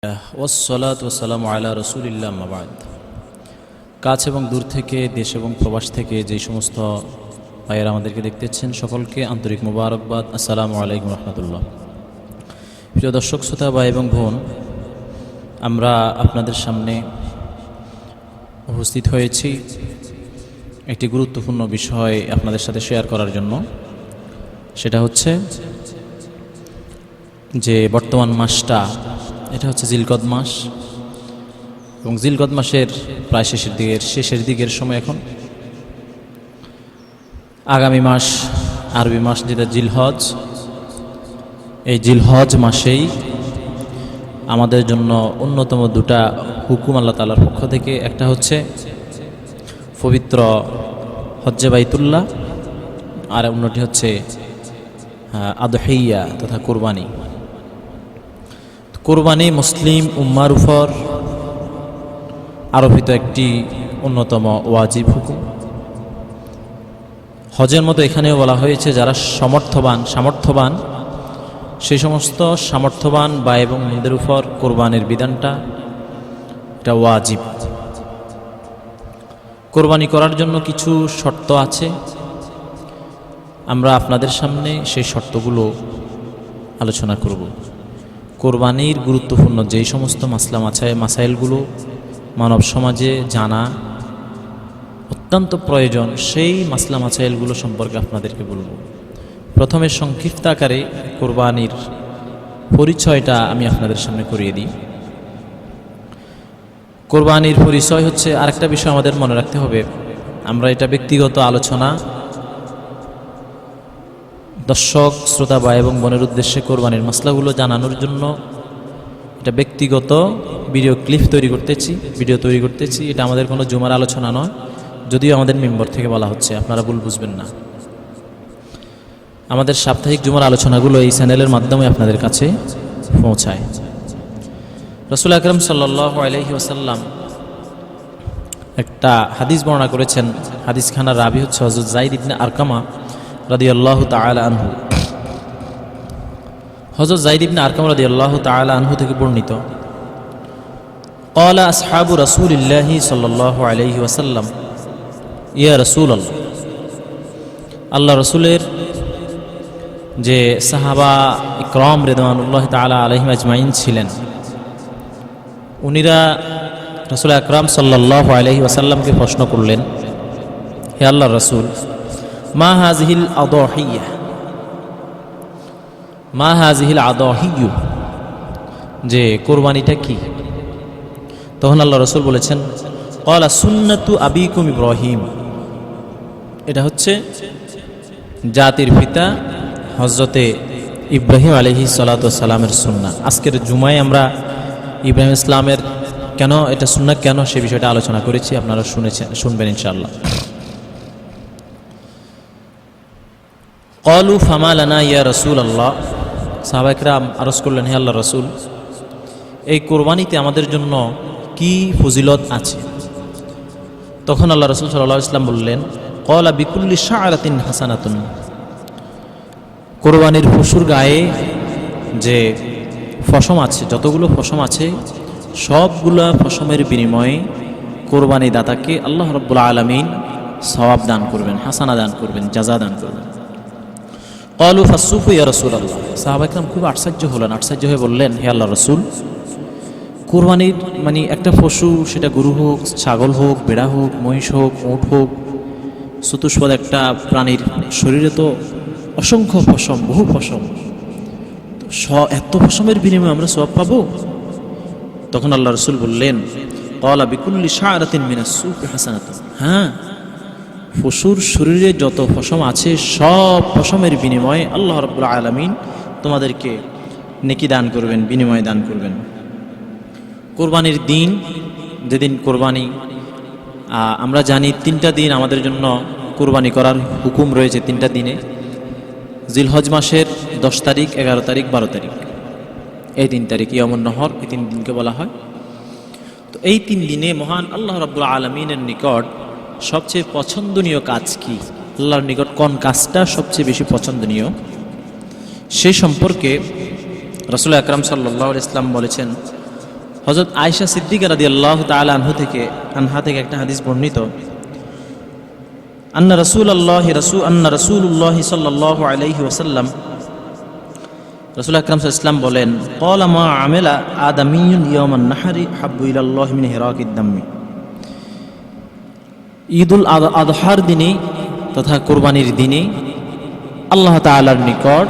ওয়াসসালাতু ওয়াসসালামু আলা রাসূলিল্লাহ আম্মা বা'দ। কাছ এবং দূর থেকে, দেশ এবং প্রবাস থেকে যেই সমস্ত ভাইয়েরা আমাদেরকে দেখতেছেন, সকলকে আন্তরিক মোবারকবাদ। আসসালামু আলাইকুম রহমতুল্লাহ। প্রিয় দর্শক শ্রোতা ভাই এবং বোন, আমরা আপনাদের সামনে উপস্থিত হয়েছি একটি গুরুত্বপূর্ণ বিষয় আপনাদের সাথে শেয়ার করার জন্য। সেটা হচ্ছে যে বর্তমান মাসটা, এটা হচ্ছে জিলকদ মাস, এবং জিলকদ মাসের প্রায় শেষের দিকের সময় এখন। আগামী মাস, আরবি মাস যেটা জিলহজ, এই জিলহজ মাসেই আমাদের জন্য অন্যতম দুটা হুকুম আল্লাহ তাআলার পক্ষ থেকে। একটা হচ্ছে পবিত্র হজ্জে বাইতুল্লাহ, আর অন্যটি হচ্ছে আদহিয়া তথা কোরবানি। কোরবানি মুসলিম উম্মার উপর আরোপিত একটি অন্যতম ওয়াজিব হুকুম। হজের মতো এখানেও বলা হয়েছে যারা সামর্থ্যবান সেই সমস্ত সামর্থ্যবান ভাই এবং বোনদের উপর কোরবানির বিধানটা এটা ওয়াজিব। কোরবানি করার জন্য কিছু শর্ত আছে, আমরা আপনাদের সামনে সেই শর্তগুলো আলোচনা করব। কোরবানির গুরুত্বপূর্ণ যেই সমস্ত মাসাইলগুলো মানব সমাজে জানা অত্যন্ত প্রয়োজন, সেই মাসলা মাসাইলগুলো সম্পর্কে আপনাদেরকে বলব। প্রথমে সংক্ষিপ্ত আকারে কোরবানির পরিচয়টা আমি আপনাদের সামনে করিয়ে দিই। কোরবানির পরিচয় হচ্ছে, আরেকটা বিষয় আমাদের মনে রাখতে হবে, আমরা এটা ব্যক্তিগত আলোচনা, দর্শক শ্রোতা ভাই এবং বোনের উদ্দেশ্যে কোরবানির মাসলাগুলো জানানোর জন্য এটা ব্যক্তিগত ভিডিও তৈরি করতেছি। এটা আমাদের কোনো জুমার আলোচনা নয়, যদিও আমাদের মেম্বার থেকে বলা হচ্ছে, আপনারা ভুল বুঝবেন না। আমাদের সাপ্তাহিক জুমার আলোচনাগুলো এই চ্যানেলের মাধ্যমে আপনাদের কাছে পৌঁছায়। রাসূল আকরাম সাল্লাল্লাহু আলাইহি ওয়াসাল্লাম একটা হাদিস বর্ণনা করেছেন। হাদিসখানার রাবি হচ্ছে হযরত যায়েদ ইবনে আরকামা রাদিয়াল্লাহু তাআলা আনহু। হযরত যায়েদ ইবনে আরকামা রাদিয়াল্লাহু তাআলা আনহু থেকে বর্ণিত, ক্বালা আসহাবু রাসূলিল্লাহি সাল্লাল্লাহু আলাইহি ওয়াসাল্লাম ইয়া রাসূলাল্লাহ। আল্লাহ রাসূলের যে সাহাবা ইকরাম রিদওয়ানুল্লাহি তাআলা আলাইহিম আজমাইন ছিলেন, উনিরা রাসূল আকরাম সাল্লাল্লাহু আলাইহি ওয়াসাল্লামকে প্রশ্ন করলেন, হে আল্লাহর রাসূল, মা হাযিহিল আদাহিয়্যু, যে কোরবানিটা কি? তখন আল্লাহ রাসূল বলেছেন, ক্বালা সুন্নাতু আবিকুম ইব্রাহিম, এটা হচ্ছে জাতির পিতা হযরতে ইব্রাহিম আলাইহিস সালাতু ওয়াস সালামের সুন্নাহ। আজকের জুমায় আমরা ইব্রাহিম ইসলামের কেন এটা সুন্নাহ, কেন সে বিষয়টা আলোচনা করেছি, আপনারা শুনবেন ইনশাআল্লাহ। ক্বালু ফামা লানা ইয়া রাসূলাল্লাহ, সাহাবায়ে কেরাম আরজ করলেন, হে আল্লাহর রাসূল, এই কোরবানিতে আমাদের জন্য কি ফজিলত আছে? তখন আল্লাহ রাসূল সাল্লাল্লাহু আলাইহি ওয়াসাল্লাম বললেন, ক্বালা বিকুল্লি শা'রাতিন হাসানাতুন, কোরবানির পশুর গায়ে যে পশম আছে, যতগুলো পশম আছে, সবগুলা পশমের বিনিময়ে কোরবানি দাতাকে আল্লাহ রাব্বুল আলামিন সওয়াব দান করবেন, হাসানা দান করবেন, জাযা দান করবেন। ক্বালু ফাসসুফু ইয়া রাসূলাল্লাহ, সাহাবায়ে কেরাম খুব আশ্চর্য হয়ে বললেন, হে আল্লাহর রাসূল, কোরবানির মানে একটা পশু, সেটা গরু হোক, ছাগল হোক, বেড়া হোক, মহিষ হোক, উট হোক, চতুষ্পদ একটা প্রাণীর শরীরে তো অসংখ্য পশম, বহু পশম, এত পশমের বিনিময়ে আমরা সওয়াব পাবো? তখন আল্লাহ রাসূল বললেন, ক্বালা বিকুল্লি শা'রাতিন মিনাস সুফি হাসানাতুন, হ্যাঁ, পশুর শরীরে যত পশম আছে সব পশমের বিনিময়ে আল্লাহ রাব্বুল আলামিন তোমাদেরকে নেকি দান করবেন, বিনিময় দান করবেন। কোরবানির দিন, যেদিন কোরবানি, আমরা জানি 3টা দিন আমাদের জন্য কোরবানি করার হুকুম রয়েছে। 3টা দিনে, জিলহজ মাসের 10 তারিখ, 11 তারিখ, 12 তারিখ, এই 3 তারিখ ইয়ামুন নহর, এই 3 দিনকে বলা হয়। তো এই 3 দিনে মহান আল্লাহ রাব্বুল আলামিনের নিকট সবচেয়ে পছন্দনীয় কাজ কি, আল্লাহর নিকট কোন কাজটা সবচেয়ে বেশি পছন্দনীয়, সে সম্পর্কে রাসূল আকরাম সাল্লাল্লাহু আলাইহি ওয়াসাল্লাম বলেছেন, হযরত আয়েশা সিদ্দিকা রাদিয়াল্লাহু তাআলা আনহা থেকে একটা হাদিস বর্ণিত, আন্না রাসূলুল্লাহ সাল্লাল্লাহু আলাইহি ওয়াসাল্লাম, রাসূল আকরাম সাল্লাল্লাহু আলাইহি ওয়াসাল্লাম বলেন, ক্বালা মা আমিলা আদামিয়্যুন ইয়াওমান নাহরি হাব্বু ইলাল্লাহি মিন হিরাকিদ দাম্মি। ঈদুল আযহার দিনে তথা কুরবানির দিনে আল্লাহ তাআলার নিকট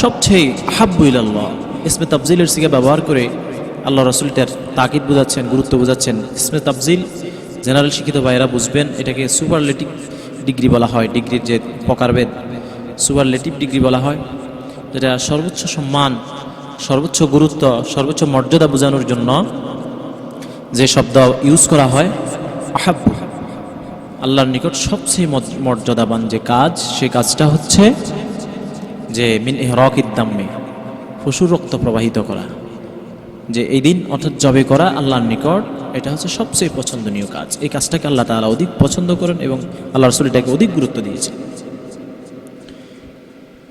সবচেয়ে হাব্বু ইলাল্লাহ ইসমে তাফজিলের সিগা ব্যবহার করে আল্লাহ রাসূলটার তাকিদ বোঝাচ্ছেন, গুরুত্ব বোঝাচ্ছেন। ইসমে তাফজিল জেনারেল শিক্ষিত ভাইরা বুঝবেন, এটাকে সুপারলেটিভ ডিগ্রি বলা হয়। ডিগ্রির যে প্রকারভেদ, সুপারলেটিভ ডিগ্রি বলা হয়, যেটা সর্বোচ্চ সম্মান, সর্বোচ্চ গুরুত্ব, সর্বোচ্চ মর্যাদা বোঝানোর জন্য যে শব্দ ইউজ করা হয়, আহাব্বু। আল্লাহর নিকট সবচেয়ে মর্যাদাবান যে কাজ, সেই কাজটা হচ্ছে যে মিন ইহরাকিদ দাম্মি, পশুর রক্ত প্রবাহিত করা। যে এই দিন অর্থাৎ জবে করা আল্লাহর নিকট এটা হচ্ছে সবচেয়ে পছন্দনীয় কাজ। এই কাজটাকে আল্লাহ তাআলা অধিক পছন্দ করেন এবং আল্লাহ রাসূল এটাকে অধিক গুরুত্ব দিয়েছেন।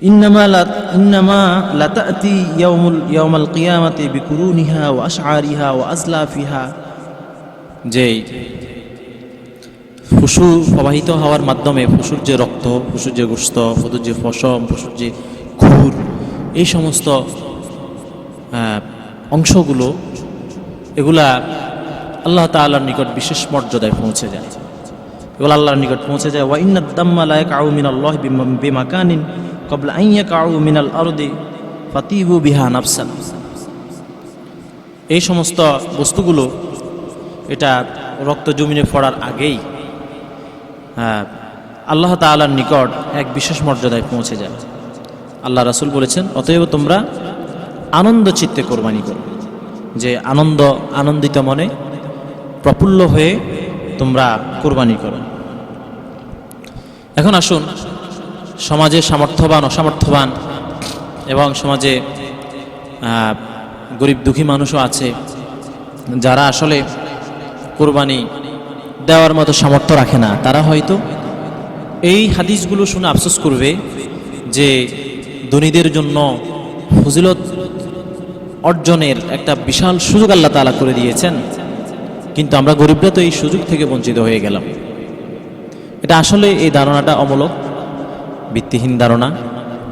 ইন্নামা লাতাতি ইয়াউমাল কিয়ামাতি বিকুরুনিহা ওয়া আশআরিহা ওয়া আজলাফিহা, যে পশু প্রবাহিত হওয়ার মাধ্যমে পশুর যে রক্ত, পশুর যে গোশত, পশুর যে পশম, পশুর যে খুর, এই সমস্ত অংশগুলো, এগুলা আল্লাহ তাআলার নিকট বিশেষ মর্যাদায় পৌঁছে যায়। এগুলো আল্লাহর নিকট পৌঁছে যায়। ওয়া ইন্নাদ দাম্মা লা ইয়াকউ মিনাল্লাহি বিমাকানিন ক্বাবলা আন ইয়াকউ মিনাল আরদি ফাতিবু বিহা নাফসান। এই সমস্ত বস্তুগুলো এটা রক্ত জমিনে পড়ার আগেই আল্লাহ তাআলার নিকট এক বিশেষ মর্যাদায় পৌঁছে যায়। আল্লাহ রাসূল বলেছেন, অতএব তোমরা আনন্দ চিত্তে কোরবানি করো, যে আনন্দিত মনে প্রফুল্ল হয়ে তোমরা কোরবানি করো। এখন আসুন, সমাজে সামর্থ্যবান, অসামর্থ্যবান এবং সমাজে গরিব দুঃখী মানুষও আছে যারা আসলে কোরবানি দেওয়ার মতো সামর্থ্য রাখে না। তারা হয়তো এই হাদিসগুলো শুনে আফসোস করবে যে ধনীদের জন্য ফজিলত অর্জনের একটা বিশাল সুযোগ আল্লাহ তাআলা করে দিয়েছেন, কিন্তু আমরা গরিবরা তো এই সুযোগ থেকে বঞ্চিত হয়ে গেলাম। এটা আসলে এই ধারণাটা অমূলক, ভিত্তিহীন ধারণা।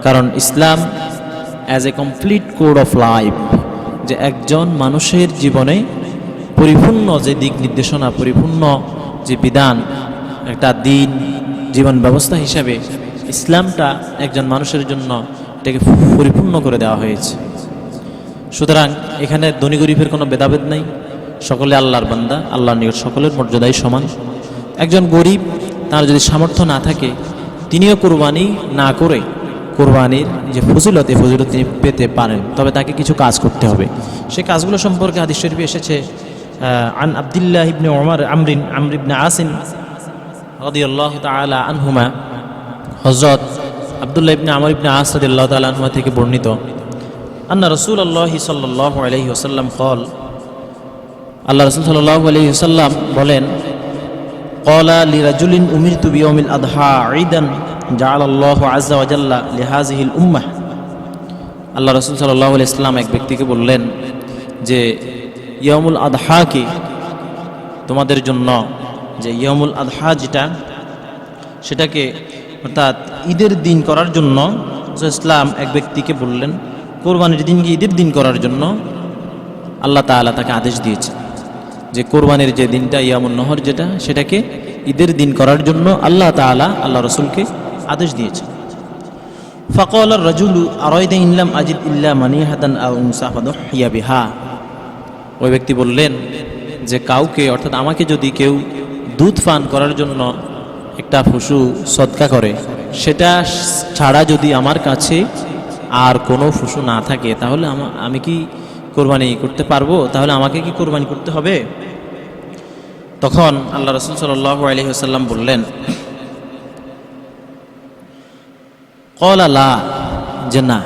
কারণ Islam as a complete code of life, যে একজন মানুষের জীবনে পরিপূর্ণ যে দিক নির্দেশনা, পরিপূর্ণ যে বিধান, একটা দিন জীবন ব্যবস্থা হিসাবে ইসলামটা একজন মানুষের জন্য এটাকে পরিপূর্ণ করে দেওয়া হয়েছে। সুতরাং এখানে ধনী গরিবের কোনো ভেদাভেদ নাই, সকলে আল্লাহর বান্দা, আল্লাহর নিকট সকলের মর্যাদাই সমান। একজন গরিব, তার যদি সামর্থ্য না থাকে, তিনিও কোরবানি না করে কোরবানির যে ফজিলত, এই ফজিলত তিনি পেতে পারেন, তবে তাকে কিছু কাজ করতে হবে। সেই কাজগুলো সম্পর্কে হাদিস শরীফে এসেছে, আন আব্দুল্লাহ ইবনে উমর আমর ইবনে আসিম রাদিয়াল্লাহু তাআলা আনহুমা, হযরত আব্দুল্লাহ ইবনে আমর ইবনে আস রাদিয়াল্লাহু তাআলা আনহুমা থেকে বর্ণিত, আন্না রাসূলুল্লাহ সাল্লাল্লাহু আলাইহি ওয়াসাল্লাম ক্বাল, আল্লাহ রাসূল সাল্লাল্লাহু আলাইহি ওয়াসাল্লাম বলেন, ক্বালা লিরাজুলিন উমিরতু বিয়াউমিল আযহা ঈদান জাআলাল্লাহু আযজা ওয়া জাল্লা লিহাযিহিল উম্মাহ। আল্লাহ রাসূল সাল্লাল্লাহু আলাইহি ওয়াসাল্লাম এক ব্যক্তিকে বললেন যে ইয়াউমুল আযহাকে তোমাদের জন্য, যে ইয়াউমুল আযহা যেটা, সেটাকে অর্থাৎ ঈদের দিন করার জন্য ইসলাম এক ব্যক্তিকে বললেন, কোরবানির দিনকে ঈদের দিন করার জন্য আল্লাহ তাআলা তাকে আদেশ দিয়েছেন। যে কোরবানির যে দিনটা ইয়ামুন নহর যেটা, সেটাকে ঈদের দিন করার জন্য আল্লাহ তাআলা আল্লাহ রাসূলকে আদেশ দিয়েছেন। ফাকাল আর-রাজুলু আরাইতা ইন লাম আজিদ ইল্লা মানিহাতান আও উনসা ফাদহিয়া বিহা। ওই ব্যক্তি বললেন যে কাউকে, অর্থাৎ আমাকে যদি কেউ দুধ পান করার জন্য একটা পশু সদকা করে, সেটা ছাড়া যদি আমার কাছে আর কোনো পশু না থাকে, তাহলে আমি কি কোরবানি করতে পারবো? তাহলে আমাকে কি কোরবানি করতে হবে? তখন আল্লাহ রাসূল সাল্লাল্লাহু আলাইহি ওয়াসাল্লাম বললেন, ক্বালা লা, যে না,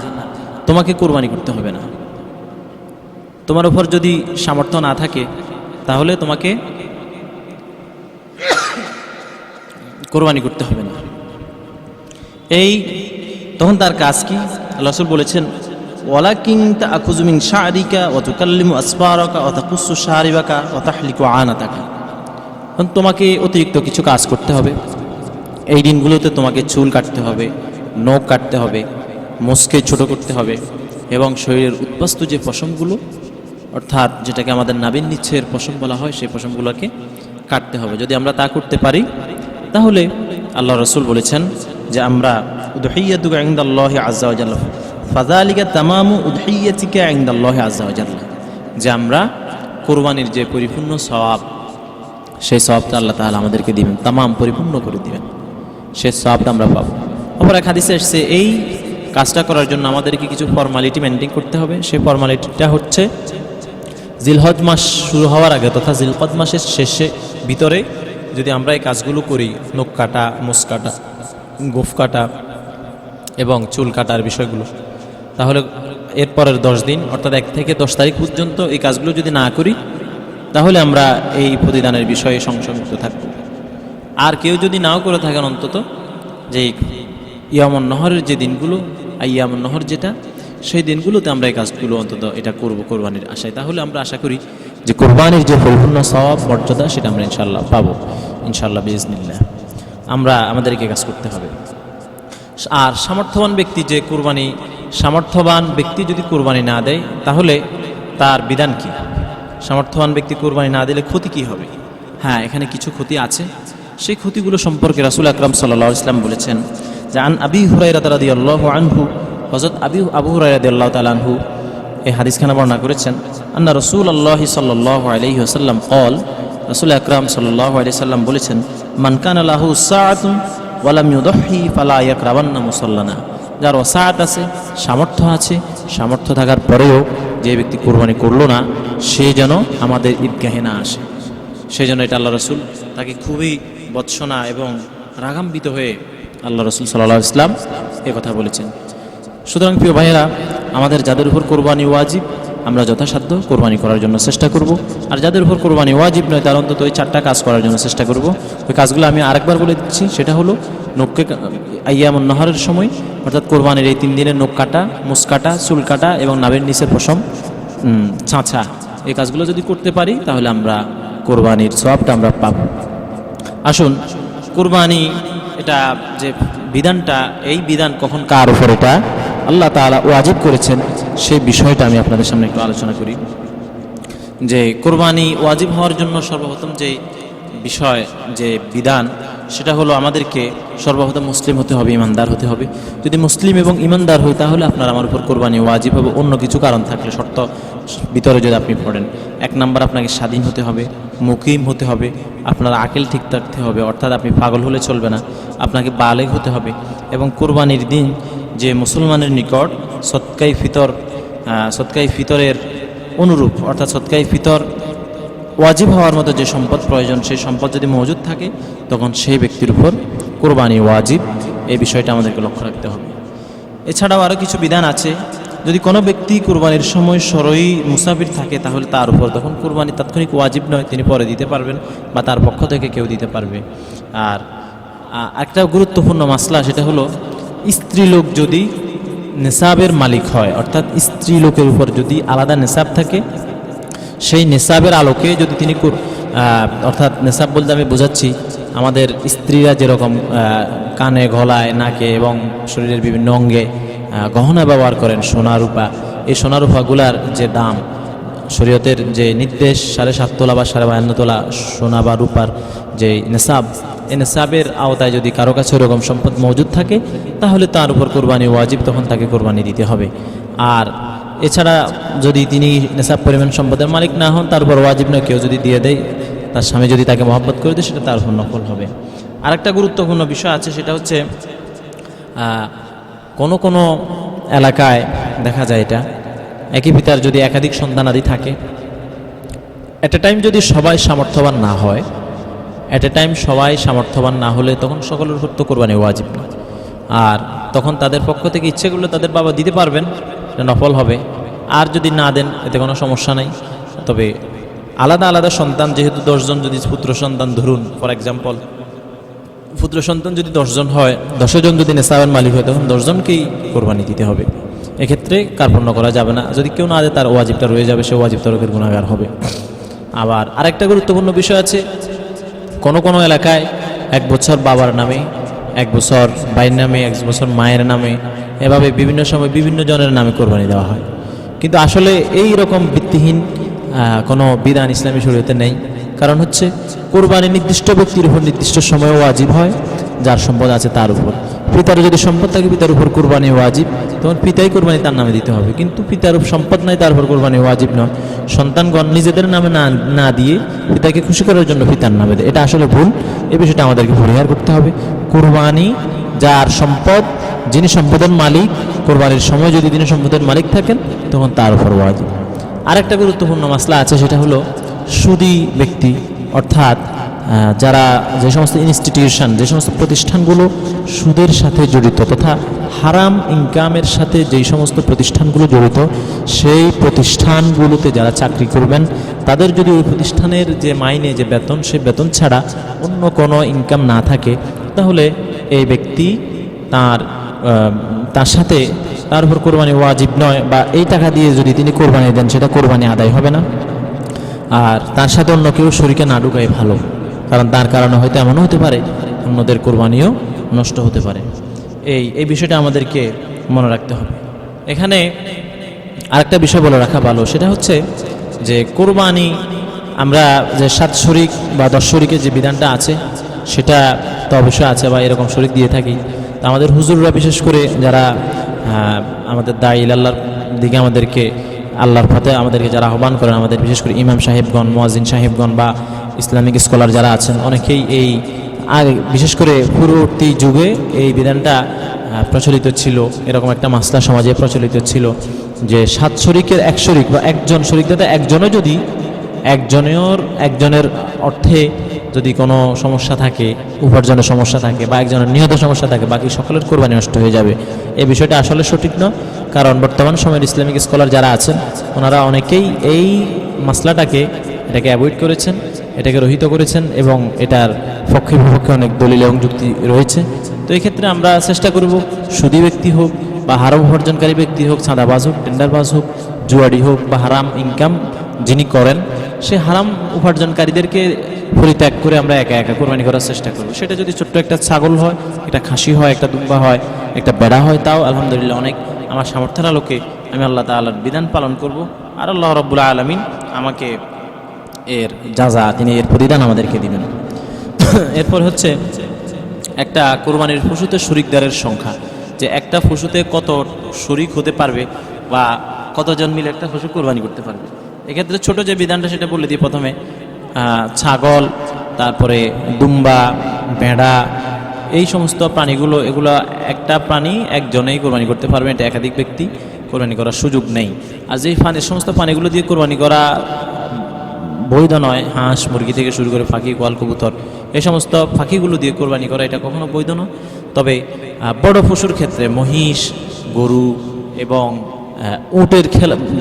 তোমাকে কোরবানি করতে হবে না। তোমার উপর যদি সামর্থ্য না থাকে, তাহলে তোমাকে কোরবানি করতে হবে না। তখন তার কাজ কি? আল্লাহ রাসূল বলেছেন, ওয়ালাকিন তাআখুযু মিন শা'রিকা ওয়া তুকাল্লিমু আসফারাকা ওয়া তাকুসসু শারিবাকা ওয়া তাহলিকু আনাতাকা। তোমাকে অতিরিক্ত কিছু কাজ করতে হবে। এই দিনগুলোতে তোমাকে চুল কাটতে হবে, নখ কাটতে হবে, মোচকে ছোট করতে হবে এবং শরীরের উৎপষ্ট যে পশমগুলো, অর্থাৎ যেটাকে আমাদের নাভির নিচের পশম বলা হয়, সেই পশমগুলোকে কাটতে হবে। যদি আমরা তা করতে পারি তাহলে আল্লাহ রাসূল বলেছেন যে আমরা উদহিয়াতুকা ইনদাল্লাহি আযজা ওয়া জাল্লা ফাযালিকা তামামু উদহিয়াতিকা ইনদাল্লাহি আযজা ওয়া জাল্লা, যে আমরা কুরবানির যে পরিপূর্ণ সওয়াব, সেই সওয়াবটা আল্লাহ তাআলা আমাদেরকে দিবেন, তামাম পরিপূর্ণ করে দিবেন, সেই সওয়াবটা আমরা পাবো। অপর এক হাদিসে এসেছে এই কাজটা করার জন্য আমাদেরকে কিছু ফর্মালিটি মেনটেন করতে হবে। সেই ফর্মালিটিটা হচ্ছে জিলহজ মাস শুরু হওয়ার আগে তথা জিলকদ মাসের শেষে ভিতরে যদি আমরা এই কাজগুলো করি, নখ কাটা, মোচ কাটা, গোফ কাটা এবং চুল কাটার বিষয়গুলো, তাহলে এরপরের 10 দিন অর্থাৎ 1 থেকে 10 তারিখ পর্যন্ত এই কাজগুলো যদি না করি তাহলে আমরা এই প্রতিদানের বিষয়ে সংশয়মুক্ত থাকব। আর কেউ যদি নাও করে থাকেন অন্তত যে ইয়ামুন নহরের যে দিনগুলো, আইয়ামুন নহর যেটা, সেই দিনগুলোতে আমরা এই কাজগুলো অন্তত এটা করব কোরবানির আশায়, তাহলে আমরা আশা করি যে কোরবানির যে পরিপূর্ণ সওয়াব মর্যাদা সেটা আমরা ইনশাআল্লাহ পাবো, ইনশাআল্লাহ বিইজনিল্লাহ। আমরা আমাদেরকে কাজ করতে হবে। আর সামর্থ্যবান ব্যক্তি যে কোরবানি, সামর্থ্যবান ব্যক্তি যদি কোরবানি না দেয় তাহলে তার বিধান কি? সামর্থ্যবান ব্যক্তি কোরবানি না দিলে ক্ষতি কি হবে? হ্যাঁ, এখানে কিছু ক্ষতি আছে। সেই ক্ষতিগুলো সম্পর্কে রাসূল আকরাম সাল্লাল্লাহু আলাইহি ওয়াসাল্লাম বলেছেন যে আন আবি হুরায়রা রাদিয়াল্লাহু আনহু, হযরত আবু হুরায়রা রাদিয়াল্লাহু তাআলা আনহু এই হাদিসখানা বর্ণনা করেছেন, আন্না রাসূলুল্লাহ সাল্লাল্লাহু আলাইহি ওয়াসাল্লাম قال, রাসূল আকরাম সাল্লাল্লাহু আলাইহি ওয়াসাল্লাম বলেছেন, মান কানা লাহু সাআতুন ওয়া লাম ইউদহি ফালা ইয়াকরাবান্না মুসাল্লানা, যার ওয়াসাআত আছে, সামর্থ্য আছে, সামর্থ্য থাকার পরেও যে ব্যক্তি কোরবানি করলো না সে যেন আমাদের ঈদগাহে না আসে। সেই জন্য এটা আল্লাহ রাসূল তাকে খুবই বৎসনা এবং রাগান্বিত হয়ে আল্লাহ রাসূল সাল্লাল্লাহু আলাইহি ওয়াসাল্লাম এ কথা বলেছেন। সুতরাং প্রিয় ভাইয়েরা, আমাদের যাদের উপর কোরবানি ওয়াজিব আমরা যথাসাধ্য কোরবানি করার জন্য চেষ্টা করব, আর যাদের উপর কোরবানি ওয়াজিব নয় তার অন্তত ওই 4টা কাজ করার জন্য চেষ্টা করব। ওই কাজগুলো আমি আরেকবার বলে দিচ্ছি, সেটা হলো নখকে আইয়ামুন নহরের সময় অর্থাৎ কোরবানির এই 3 দিনের নখ কাটা, মুছ কাটা, চুল কাটা এবং নাভির নিচের পশম ছাঁচা, এই কাজগুলো যদি করতে পারি তাহলে আমরা কোরবানির সওয়াবটা আমরা পাব। আসুন, কোরবানি এটা যে বিধানটা, এই বিধান কখন কার উপর এটা আল্লাহ তাআলা ওয়াজিব করেছেন সেই বিষয়টা আমি আপনাদের সামনে একটু আলোচনা করি। যে কোরবানি ওয়াজিব হওয়ার জন্য সর্বপ্রথম যে বিষয়, যে বিধান, সেটা হলো আমাদেরকে সর্বপ্রথম মুসলিম হতে হবে, ইমানদার হতে হবে। যদি মুসলিম এবং ইমানদার হই তাহলে আপনার আমার উপর কোরবানি ওয়াজিব হবে। অন্য কিছু কারণ থাকলে, শর্ত ভিতরে যদি আপনি পড়েন, 1 নাম্বার আপনাকে স্বাধীন হতে হবে, মুকিম হতে হবে, আপনার আকল ঠিক থাকতে হবে, অর্থাৎ আপনি পাগল হলে চলবে না, আপনাকে বালেগ হতে হবে এবং কোরবানির দিন যে মুসলমানের নিকট সদকায়ে ফিতরের অনুরূপ, অর্থাৎ সদকায়ে ফিতর ওয়াজিব হওয়ার মতো যে সম্পদ প্রয়োজন সেই সম্পদ যদি মজুদ থাকে তখন সেই ব্যক্তির উপর কোরবানি ওয়াজিব। এই বিষয়টা আমাদেরকে লক্ষ্য রাখতে হবে। এছাড়াও আরও কিছু বিধান আছে। যদি কোনো ব্যক্তি কোরবানির সময় সরই মুসাফির থাকে তাহলে তার উপর তখন কোরবানি তাৎক্ষণিক ওয়াজিব নয়, তিনি পরে দিতে পারবেন বা তার পক্ষ থেকে কেউ দিতে পারবে। আর একটা গুরুত্বপূর্ণ মাসলা, সেটা হলো স্ত্রীলোক যদি নেশাবের মালিক হয়, অর্থাৎ স্ত্রীলোকের উপর যদি আলাদা নেশাব থাকে, সেই নেশাবের আলোকে যদি তিনি অর্থাৎ নেশাব বলতে আমি বোঝাচ্ছি আমাদের স্ত্রীরা যেরকম কানে, গলায়, নাকে এবং শরীরের বিভিন্ন অঙ্গে গহনা ব্যবহার করেন, সোনা রূপা, এই সোনা রূপাগুলার যে দাম, শরীয়তের যে নির্দেশ 7.5 তোলা বা 52 তোলা সোনা বা রূপার যে নেশাব, এই নেশাবের আওতায় যদি কারো কাছে এরকম সম্পদ মজুদ থাকে তাহলে তার উপর কোরবানি ওয়াজিব, তখন তাকে কোরবানি দিতে হবে। আর এছাড়া যদি তিনি নেশাব পরিমাণ সম্পদের মালিক না হন, তার উপর ওয়াজিব নয়, কেউ যদি দিয়ে দেয়, তার স্বামী যদি তাকে মহব্বত করে দেয়, সেটা তার উপর নফল হবে। আরেকটা গুরুত্বপূর্ণ বিষয় আছে, সেটা হচ্ছে কোনো কোনো এলাকায় দেখা যায় এটা একই পিতার যদি একাধিক সন্তানাদি থাকে, এট এ টাইম যদি সবাই সামর্থ্যবান না হয়, এট এ টাইম সবাই সামর্থ্যবান না হলে তখন সকলের উপর তো কোরবানি ওয়াজিব না। আর তখন তাদের পক্ষ থেকে ইচ্ছে করলে তাদের বাবা দিতে পারবেন, নফল হবে। আর যদি না দেন এতে কোনো সমস্যা নেই। তবে আলাদা আলাদা সন্তান, যেহেতু 10 জন যদি পুত্র সন্তান, ধরুন ফর এক্সাম্পল পুত্র সন্তান যদি 10 জন হয়, 10 জন যদি নেশাবের মালিক হয় তখন 10 জনকেই কোরবানি দিতে হবে। এক্ষেত্রে কার্পণ্য করা যাবে না। যদি কেউ না দেয় তার ওয়াজিবটা রয়ে যাবে, সে ওয়াজিব তরকের গুনাহগার হবে। আবার আরেকটা গুরুত্বপূর্ণ বিষয় আছে, কোনো কোনো এলাকায় 1 বছর বাবার নামে, 1 বছর ভাইয়ের নামে, 1 বছর মায়ের নামে, এভাবে বিভিন্ন সময় বিভিন্ন জনের নামে কোরবানি দেওয়া হয়। কিন্তু আসলে এই রকম ভিত্তিহীন কোনো বিধান ইসলামী শরীয়তে নেই। কারণ হচ্ছে কোরবানি নির্দিষ্ট ব্যক্তির উপর নির্দিষ্ট সময়ে ওয়াজিব হয়, যার সম্পদ আছে তার উপর। পিতার যদি সম্পদ থাকে পিতার উপর কোরবানি ওয়াজিব, তখন পিতাই কোরবানি তার নামে দিতে হবে। কিন্তু পিতার সম্পদ নাই, তার উপর কোরবানি ওয়াজিব নয়। সন্তানগণ নিজেদের নামে না দিয়ে পিতাকে খুশি করার জন্য পিতার নামে দেয়, এটা আসলে ভুল। এই বিষয়টা আমাদেরকে পরিহার করতে হবে। কোরবানি যার সম্পদ, যিনি সম্পদের মালিক, কোরবানির সময় যদি তিনি সম্পদের মালিক থাকেন তখন তার উপর ওয়াজিব। আরেকটা গুরুত্বপূর্ণ মাসলা আছে, সেটা হলো সুদী ব্যক্তি, অর্থাৎ যারা যে সমস্ত ইনস্টিটিউশন, যে সমস্ত প্রতিষ্ঠানগুলো সুদের সাথে জড়িত তথা হারাম ইনকামের সাথে যেই সমস্ত প্রতিষ্ঠানগুলো জড়িত, সেই প্রতিষ্ঠানগুলোতে যারা চাকরি করবেন তাদের যদি ওই প্রতিষ্ঠানের যে মাইনে, যে বেতন, সেই বেতন ছাড়া অন্য কোনো ইনকাম না থাকে, তাহলে এই ব্যক্তি তার সাথে তার উপর কোরবানি ওয়াজিব নয়, বা এই টাকা দিয়ে যদি তিনি কোরবানি দেন সেটা কোরবানি আদায় হবে না। আর তার সাথে অন্য কেউ শরীকে না ঢুকাই ভালো, কারণ তার কারণে হয়তো এমনও হতে পারে অন্যদের কোরবানিও নষ্ট হতে পারে। এই বিষয়টা আমাদেরকে মনে রাখতে হবে। এখানে আরেকটা বিষয় বলে রাখা ভালো, সেটা হচ্ছে যে কোরবানি আমরা যে 7 শরিক বা 10 শরিকের যে বিধানটা আছে সেটা তো অবশ্যই আছে, বা এরকম শরিক দিয়ে থাকি। তো আমাদের হুজুররা বিশেষ করে যারা আমাদের দায়ী আল্লাহর দিকে আমাদেরকে, আল্লাহর পথে আমাদেরকে যারা আহ্বান করেন, আমাদের বিশেষ করে ইমাম সাহেবগণ, মুয়াজ্জিন সাহেবগণ বা ইসলামিক স্কলার যারা আছেন, অনেকেই এই বিশেষ করে পূর্ববর্তী যুগে এই বিধানটা প্রচলিত ছিল। এরকম একটা মাসলা সমাজে প্রচলিত ছিল যে 7 শরিকের 1 শরিক বা একজন শরিক দাতা একজনও যদি একজনের অর্থে যদি কোনো সমস্যা থাকে, উপার্জনের সমস্যা থাকে বা একজনের নিহত সমস্যা থাকে, বাকি সকলের কোরবানি নষ্ট হয়ে যাবে। এই বিষয়টা আসলে সঠিক নয়, কারণ বর্তমান সময়ের ইসলামিক স্কলার যারা আছেন ওনারা অনেকেই এই মাসলাটাকে অ্যাভয়েড করেছেন, এটাকে রহিত করেছেন, এবং এটার পক্ষে বিপক্ষে অনেক দলিল এবং যুক্তি রয়েছে। তো এই ক্ষেত্রে আমরা চেষ্টা করব সুদী ব্যক্তি হোক বা হারাম উপার্জনকারী ব্যক্তি হোক, চাঁদাবাজ হোক, টেন্ডারবাজ হোক, জুয়ারি হোক বা হারাম ইনকাম যিনি করেন, সে হারাম উপার্জনকারীদেরকে পরিত্যাগ করে আমরা একা একা কোরবানি করার চেষ্টা করব। সেটা যদি ছোট্ট একটা ছাগল হয়, একটা খাসি হয়, একটা দুম্বা হয়, একটা বেড়া হয়, তাও আলহামদুলিল্লাহ অনেক আমার সামর্থ্যের আলোকে আমি আল্লাহ তাআলার বিধান পালন করব। আর আল্লাহ রাব্বুল আলামিন আমাকে এর জাযা, তিনি এর প্রতিদান আমাদেরকে দিবেন। এরপর হচ্ছে একটা কোরবানির পশুতে শরিকদারের সংখ্যা, যে একটা পশুতে কত শরিক হতে পারবে বা কতজন মিলে একটা পশু কোরবানি করতে পারবে। এক্ষেত্রে ছোট যে বিধানটা সেটা বলে দিই প্রথমে। ছাগল, তারপরে দুম্বা, ভেড়া, এই সমস্ত প্রাণীগুলো, এগুলো একটা প্রাণী একজনেই কোরবানি করতে পারবে, এটা একাধিক ব্যক্তি কোরবানি করার সুযোগ নেই। আর যেই সমস্ত প্রাণীগুলো দিয়ে কোরবানি করা বৈধ নয়, হাঁস মুরগি থেকে শুরু করে পাখি, কোয়াল, কবুতর, এই সমস্ত পাখিগুলো দিয়ে কোরবানি করা এটা কখনো বৈধ নয়। তবে বড় পশুর ক্ষেত্রে মহিষ, গরু এবং উটের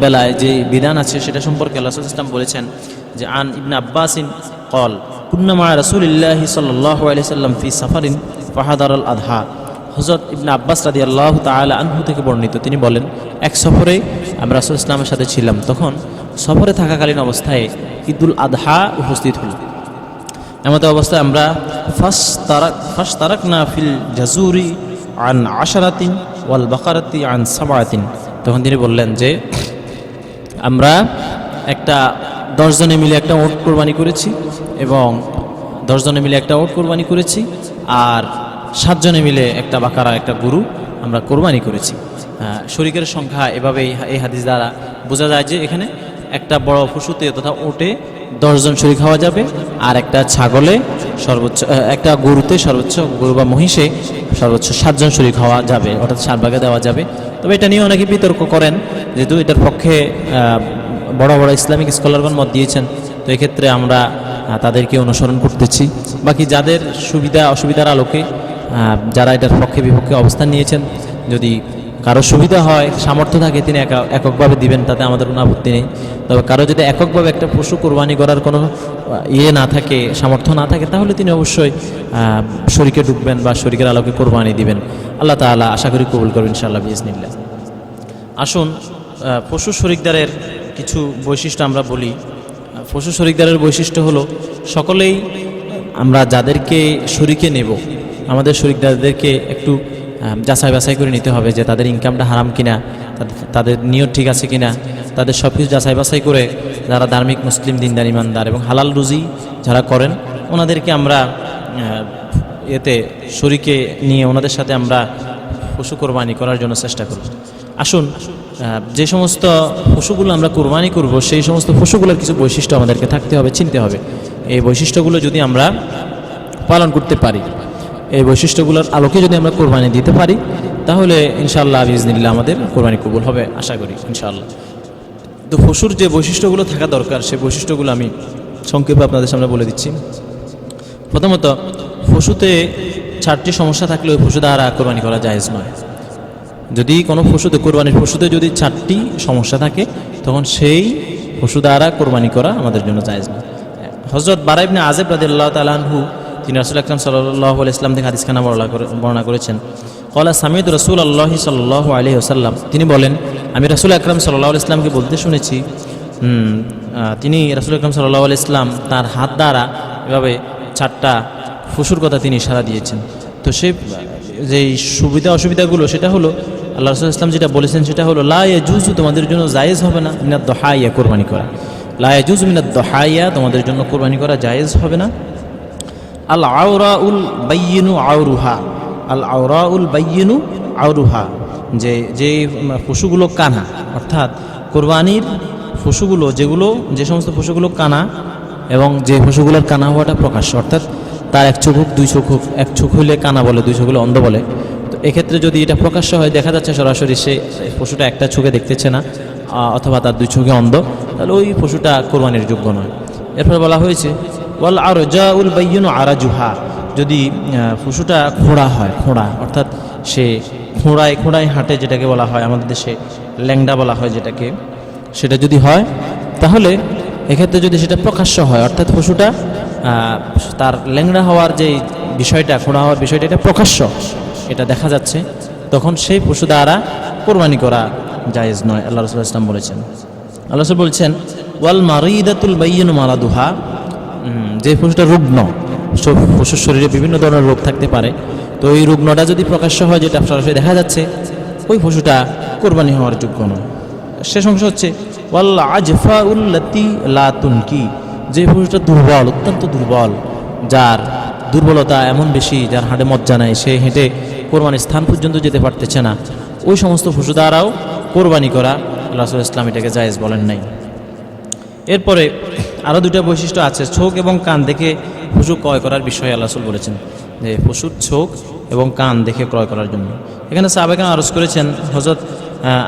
বেলায় যে বিধান আছে সেটা সম্পর্কে আল্লাহ সাল্লাল্লাহু আলাইহি ওয়াসাল্লাম বলেছেন যে আন ইবনে আব্বাসিন قال كنا مع رسول الله صلى الله عليه وسلم في سفر فحضر الاضحى। হযরত ইবনে আব্বাস রাদিয়াল্লাহু তাআলা আনহু থেকে বর্ণিত, তিনি বলেন এক সফরে আমরা রাসূল ইসলামের সাথে ছিলাম, তখন সফরে থাকাকালীন অবস্থায় ঈদুল আদহা উপস্থিত হল। এমত অবস্থায় আমরা ফাশতারাকনা ফিল জাজুরি আন 10 ওয়াল বাকারাতি আন 7। তখন তিনি বললেন যে আমরা একটা 10 জনে মিলে একটা ওট কোরবানি করেছি, এবং 10 জনে মিলে একটা ওট কোরবানি করেছি, আর 7 জনে মিলে একটা বাকারা, একটা গরু আমরা কোরবানি করেছি। শরিকের সংখ্যা এভাবে এই হাদিস দ্বারা বোঝা যায় যে এখানে একটা বড় পশুতে তথা ওটে 10 জন শরিক হওয়া যাবে, আর একটা ছাগলে সর্বোচ্চ, একটা গরুতে সর্বোচ্চ, গরু বা মহিষে সর্বোচ্চ 7 জন শরিক হওয়া যাবে, অর্থাৎ 7 ভাগে দেওয়া যাবে। তবে এটা নিয়ে অনেকে বিতর্ক করেন, যেহেতু এটার পক্ষে বড় বড় ইসলামিক স্কলারগণ মত দিয়েছেন, তো এক্ষেত্রে আমরা তাদেরকে অনুসরণ করতেছি। বাকি যাদের সুবিধা অসুবিধার আলোকে যারা এটার পক্ষে বিপক্ষে অবস্থান নিয়েছেন, যদি কারো সুবিধা হয়, সামর্থ্য থাকে, তিনি এককভাবে দিবেন, তাতে আমাদের কোনো আপত্তি নেই। তবে কারো যদি এককভাবে একটা পশু কোরবানি করার কোনো না থাকে, সামর্থ্য না থাকে, তাহলে তিনি অবশ্যই শরীকে ঢুকবেন বা শরীকের আলোকে কোরবানি দিবেন। আল্লাহ তাআলা আশা করি কবুল করবেন ইনশাআল্লাহ বিইজনিল্লাহ। আসুন পশু শরিকদারের কিছু বৈশিষ্ট্য আমরা বলি। পশু শরিকদারের বৈশিষ্ট্য হলো সকলেই আমরা যাদেরকে শরিকে নেব আমাদের শরিকদারদেরকে একটু যাচাই বাছাই করে নিতে হবে যে তাদের ইনকামটা হারাম কিনা, তাদের নিয়ত ঠিক আছে কিনা, তাদের সব কিছু যাচাই বাছাই করে যারা ধার্মিক মুসলিম দিনদার ইমানদার এবং হালাল রুজি যারা করেন ওনাদেরকে আমরা এতে শরিকে নিয়ে ওনাদের সাথে আমরা পশু কোরবানি করার জন্য চেষ্টা করব। আসুন যে সমস্ত পশুগুলো আমরা কোরবানি করব সেই সমস্ত পশুগুলোর কিছু বৈশিষ্ট্য আমাদেরকে থাকতে হবে, চিনতে হবে। এই বৈশিষ্ট্যগুলো যদি আমরা পালন করতে পারি, এই বৈশিষ্ট্যগুলোর আলোকে যদি আমরা কোরবানি দিতে পারি তাহলে ইনশাআল্লাহ বিজনিল্লাহ আমাদের কোরবানি কবুল হবে আশা করি ইনশাআল্লাহ। তো পশুর যে বৈশিষ্ট্যগুলো থাকা দরকার সেই বৈশিষ্ট্যগুলো আমি সংক্ষেপে আপনাদের সামনে বলে দিচ্ছি। প্রথমত পশুতে 4টি সমস্যা থাকলে ওই পশু দ্বারা কোরবানি করা জায়েজ নয়। যদি কোনো পশুতে কোরবানির পশুতে যদি 4টি সমস্যা থাকে তখন সেই পশু দ্বারা কোরবানি করা আমাদের জন্য জায়েজ নয়। হযরত বারা ইবনে আযিব রাদিয়াল্লাহু তাআলা আনহু তিনি রাসূল আকরাম সাল্লাল্লাহু আলাইহি ওয়াসাল্লাম থেকে হাদিসখানা বর্ণনা করেছেন। ক্বালা সামি'তু রাসূলুল্লাহি সাল্লাল্লাহু আলাইহি ওয়াসাল্লাম, তিনি বলেন আমি রাসূল আকরাম সাল্লাল্লাহু আলাইহি ওয়াসাল্লামকে বলতে শুনেছি। তিনি রাসূল আকরাম সাল্লাল্লাহু আলাইহি ওয়াসাল্লাম তার হাত দ্বারা এভাবে 4টা পশুর কথা তিনি ইশারা দিয়েছেন। তো সেই যে সুবিধা অসুবিধাগুলো সেটা হলো আল্লাহ রাসূল ইসলাম যেটা বলেছেন সেটা হলো লা ইয়াজুজু, তোমাদের জন্য জায়েজ হবে না, মিনাদ দহাইয়া কোরবানি করা। লা ইয়াজুজু মিনাদ দহাইয়া, তোমাদের জন্য কোরবানি করা জায়েজ হবে না। আল আওরাউল বাইয়িনু আওরুহা, আল আওরাউল বাইয়িনু আওরুহা, যে পশুগুলো কানা, অর্থাৎ কোরবানির পশুগুলো যে সমস্ত পশুগুলো কানা এবং যে পশুগুলোর কানা হওয়াটা প্রকাশ্য, অর্থাৎ তার এক চোখ হোক দুই চোখ হোক, এক চোখ হইলে কানা বলে দুই চোখ হলে অন্ধ বলে। তো এক্ষেত্রে যদি এটা প্রকাশ্য হয়, দেখা যাচ্ছে সরাসরি সে পশুটা একটা চোখে দেখতেছে না অথবা তার দুই চোখে অন্ধ, তাহলে ওই পশুটা কোরবানির যোগ্য নয়। এরপরে বলা হয়েছে ওয়াল আরজাউল বাইয়িনু আরাজুহা, যদি পশুটা খোঁড়া হয়, খোঁড়া অর্থাৎ সে খোঁড়ায় হাঁটে যেটাকে বলা হয়, আমাদের দেশে ল্যাংডা বলা হয় যেটাকে, সেটা যদি হয় তাহলে এক্ষেত্রে যদি সেটা প্রকাশ্য হয় অর্থাৎ পশুটা তার ল্যাংড়া হওয়ার যে বিষয়টা, খোঁড়া হওয়ার বিষয়টা এটা প্রকাশ্য, এটা দেখা যাচ্ছে, তখন সেই পশু দ্বারা কোরবানি করা জায়েজ নয়। আল্লাহ রাসূল ইসলাম বলেছেন, আল্লাহ রাসূল বলছেন ওয়াল মারিদাতুল বাইয়িনু মারাদুহা, যে পশুটা রুগ্ন, পশুর শরীরে বিভিন্ন ধরনের রোগ থাকতে পারে, তো এই রুগ্নটা যদি প্রকাশ্য হয় যেটা সরাসরি দেখা যাচ্ছে, ওই পশুটা কোরবানি হওয়ার যোগ্য নয়। শেষ অংশ হচ্ছে ওয়াল আজফাউল্লাতি লা তুনকি, যে পশুটা দুর্বল, অত্যন্ত দুর্বল, যার দুর্বলতা এমন বেশি, যার হাঁটে মজ্জা নাই, সে হেঁটে কোরবানির স্থান পর্যন্ত যেতে পারতেছে না, ওই সমস্ত পশু দ্বারাও কোরবানি করা আল্লাহ রাসূল ইসলাম এটাকে জায়েজ বলেন নাই। এরপরে আরও 2টা বৈশিষ্ট্য আছে। চোখ এবং কান দেখে পশু ক্রয় করার বিষয়ে আল্লাহ রাসূল বলেছেন যে পশুর চোখ এবং কান দেখে ক্রয় করার জন্য। এখানে সাহাবায়ে আরজ করেছেন হযরত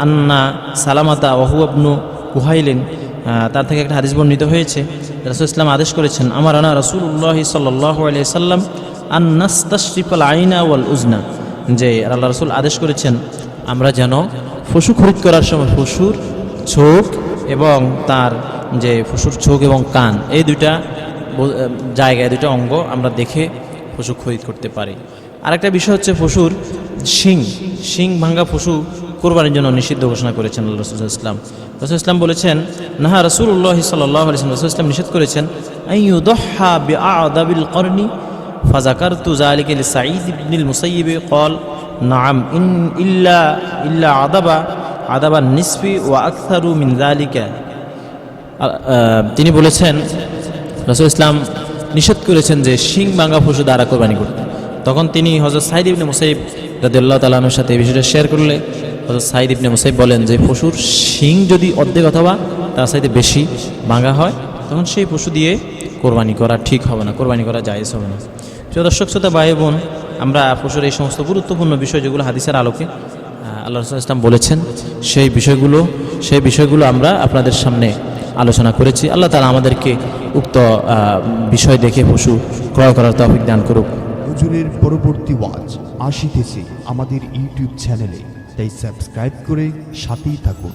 আন্না সালামাতা ওয়াহু ইবনু কুহাইলিন, তার থেকে একটা হাদিস বর্ণিত হয়েছে, রাসূল ইসলাম আদেশ করেছেন আমার আনা রাসূলুল্লাহ সাল্লাল্লাহু আলাইহি সাল্লাম আন নাস্তাশরিফাল আইনা ওয়াল উজনা, যে আল্লাহ রাসূল আদেশ করেছেন আমরা যেন পশু খরিদ করার সময় পশুর চোখ এবং তার যে পশুর চোখ এবং কান, এই 2টা জায়গায় 2টা অঙ্গ আমরা দেখে পশু খরিদ করতে পারি। আরেকটা বিষয় হচ্ছে পশুর শিং ভাঙ্গা পশু কোরবানির জন্য নিষিদ্ধ ঘোষণা করেছেন আল্লাহ রাসূল ইসলাম। রাসূল ইসলাম বলেছেন নাহা রাসূলুল্লাহ সাল্লাল্লাহু আলাইহি ওয়াসাল্লাম, রাসূল ইসলাম নিষেধ করেছেন আইয়ুদহা বিআদাবিল করনি ফাযাকারতু যালিকা লিসাঈদ ইবনুল মুসাইয়িব ক্বাল নাআম ইল্লা আদাবান নিসফি ওয়া আকসারু মিন যালিকা। তিনি বলেছেন রাসূল ইসলাম নিষেধ করেছেন যে শিং ভাঙ্গা পশু দ্বারা কোরবানি করতে। তখন তিনি হযরত সাঈদ ইবনে মুসাইয়িব রাদিয়াল্লাহু তাআলা আনহুর সাথে এই বিষয়টা শেয়ার করলে হযরত সাঈদ ইবনে মুসাইয়িব বলেন যে পশুর শিং যদি অর্ধেক অথবা তার চাইতে বেশি ভাঙা হয় তখন সেই পশু দিয়ে কোরবানি করা ঠিক হবে না, কোরবানি করা জায়েজ হবে না। প্রিয় দর্শক শ্রোতা ভাই বোন, আমরা পশুর এই সমস্ত গুরুত্বপূর্ণ বিষয় যেগুলো হাদিসের আলোকে আল্লাহ রাসূল ইসলাম বলেছেন সেই বিষয়গুলো আমরা আপনাদের সামনে আলোচনা করেছি। আল্লাহ তাআলা আমাদেরকে উক্ত বিষয় দেখে পশু ক্রয় করার তৌফিক দান করুক। হুজুরের পরবর্তী ওয়াজ আসিতেছে আমাদের ইউটিউব চ্যানেলে, তাই সাবস্ক্রাইব করে সাথেই থাকুন।